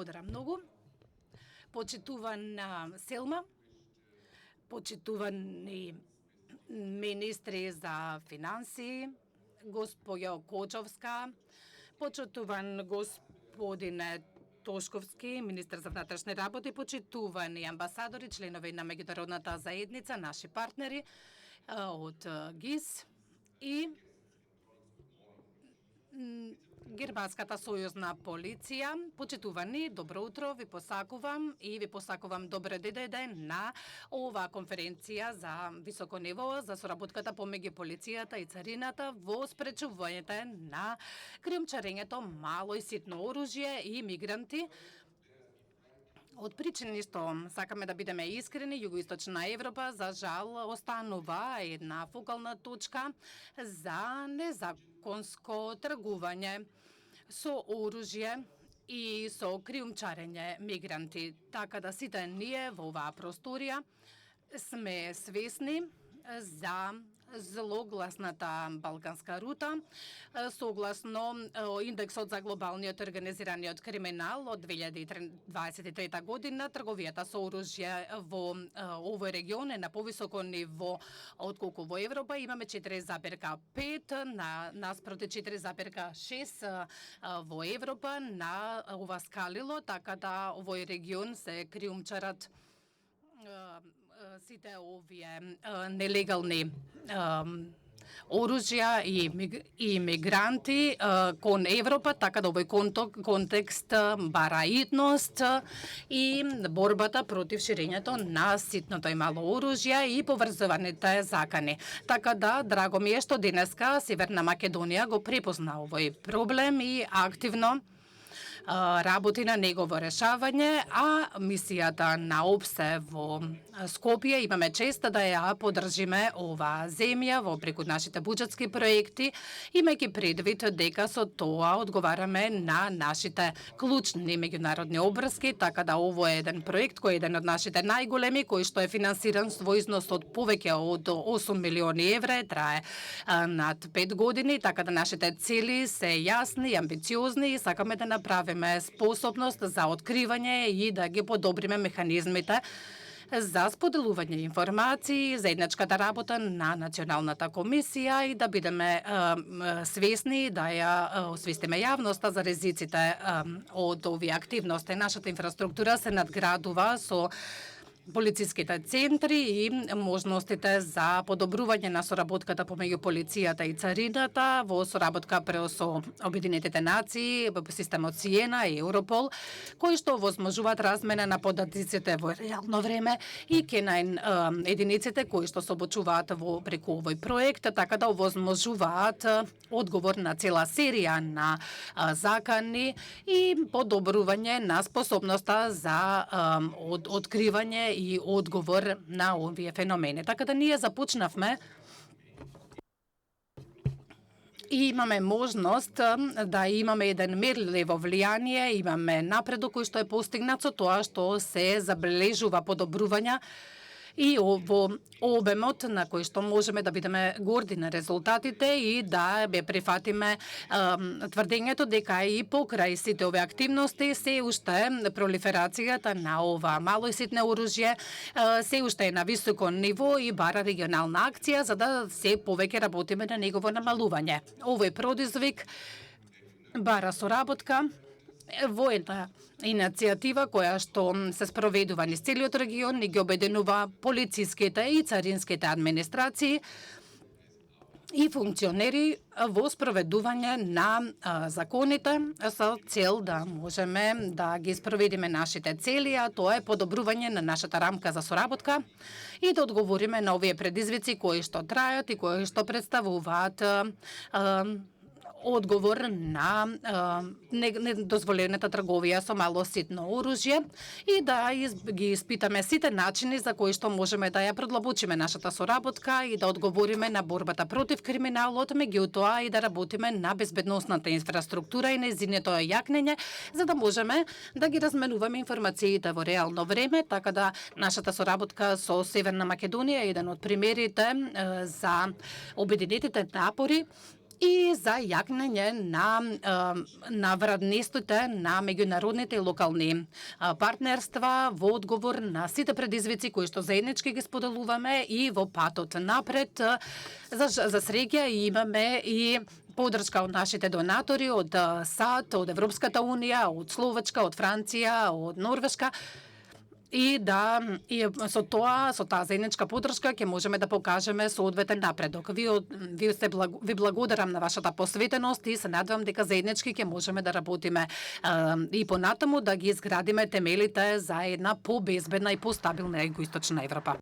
Благодарам многу. Почитувана Селма, почитувани министри за финансии, госпоѓа Кочовска, почитуван господине Тошковски, министр за внатрешни работи, почитувани амбасадори, членови на меѓународната заедница, наши партнери од ГИС и Германската сојузна полиција. Почитувани, добро утро, ви посакувам добро дојде на оваа конференција за високо ниво за соработката помеѓу полицијата и царината во спречувањето на криумчарењето мало и ситно оружје и мигранти. Од причини што сакаме да бидеме искрени, Југоисточна Европа за жал останува една фокална точка за незаконско тргување со оружје и со криумчарење мигранти. Така да сите ние во оваа просторија сме свесни за злогласната балканска рута, согласно индексот за глобалниот организираниот криминал од 2023 година, трговијата со оружје во овој регион е на повисоко ниво отколку во Европа. Имаме 4,5 наспроти 4,6 во Европа на ова скалило, така да овој регион се криумчарат сите овие нелегални оружја и мигранти кон Европа, така да овој контекст бара итност и борбата против ширењето на ситното и мало оружје и поврзуваните закани. Така да, драго ми е што денеска Северна Македонија го препозна овој проблем и активно работи на негово решавање, а мисијата на ОБСЕ во Скопје имаме чест да ја поддржиме оваа земја во преку нашите буџетски проекти, имајќи предвид дека со тоа одговараме на нашите клучни меѓународни обврски, така да ово е еден проект кој е еден од нашите најголеми, кој што е финансиран во износ од повеќе од 8 милиони евра, трае над 5 години, така да нашите цели се јасни и амбициозни и сакаме да направиме способност за откривање и да ги подобриме механизмите за споделување информации, заедничката работа на Националната комисија и да бидеме свесни, да ја освестиме јавноста за ризиците од овие активности. Нашата инфраструктура се надградува со полициските центри и можностите за подобрување на соработката помеѓу полицијата и царината во соработка со Обединетите нации, системот Сиена и Европол, кои што возможуваат размена на податиците во реално време и К9 единиците кои што се обучуваат во преку овој проект, така да овозможуваат одговор на цела серија на закани и подобрување на способноста за откривање и одговор на овие феномени. Така да ние започнавме и имаме можност да имаме еден мерливо влијание, имаме напредок кој што е постигнат со тоа што се забележува подобрување и во обемот на кој што можеме да бидеме горди на резултатите и да бе прифатиме тврдењето дека и покрај сите овие активности се уште пролиферацијата на ова мало и ситне оружје се уште е на високо ниво и бара регионална акција за да се повеќе работиме на негово намалување. Овој предизвик бара соработка во една иницијатива која што се спроведува низ целиот регион и ги обединува полициските и царинските администрации и функционери во спроведување на законите со цел да можеме да ги спроведиме нашите цели, а тоа е подобрување на нашата рамка за соработка и да одговориме на овие предизвици кои што трајат и кои што представуваат одговор на недозволената трговија со мало ситно оружје и да ги испитаме сите начини за кои што можеме да ја продлабочиме нашата соработка и да одговориме на борбата против криминалот, меѓутоа и да работиме на безбедносната инфраструктура и нејзиното јакнење, за да можеме да ги разменуваме информациите во реално време, така да нашата соработка со Северна Македонија е еден од примерите за обединетите напори и за јакнење на вредностите на меѓународните и локални партнерства во одговор на сите предизвици кои што заеднички ги споделуваме и во патот напред. За среќа имаме и поддршка од нашите донатори, од САД, од Европската унија, од Словачка, од Франција, од Норвешка. И со таа заедничка поддршка ќе можеме да покажеме соодветен напредок. Ви благодарам на вашата посветеност и се надевам дека заеднички ќе можеме да работиме и понатаму да ги изградиме темелите за една побезбедна и постабилна југоисточна Европа.